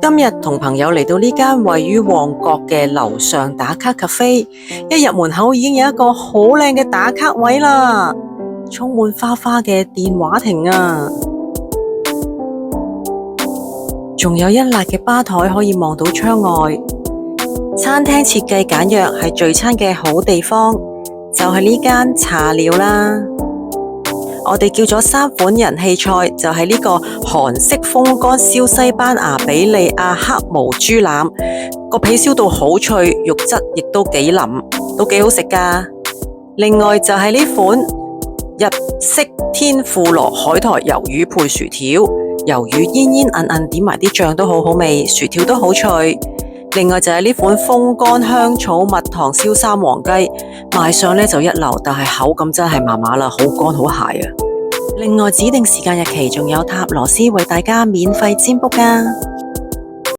今日同朋友嚟到呢間位於旺角嘅樓上打卡咖啡，一入門口已經有一個好靚嘅打卡位啦，充滿花花嘅電話亭啊，仲有一辣嘅吧台可以望到窗外。餐廳設計簡約，係聚餐嘅好地方，就係呢間茶寮啦。我哋叫咗3款人氣菜，就係呢個韓式風乾燒西班牙比利亞黑毛豬腩，個皮燒到好脆，肉質亦都幾腍，都幾好食噶。另外就係呢款日式天婦羅海苔魷魚配薯條，魷魚煙煙韌韌，點埋啲醬都好好味，薯條都好脆。另外就係呢款風乾香草蜜糖燒三黃雞，賣相呢就一流，但係口感真係麻麻啦，好乾好鞋啊！另外指定時間日期仲有塔羅斯為大家免費占卜㗎。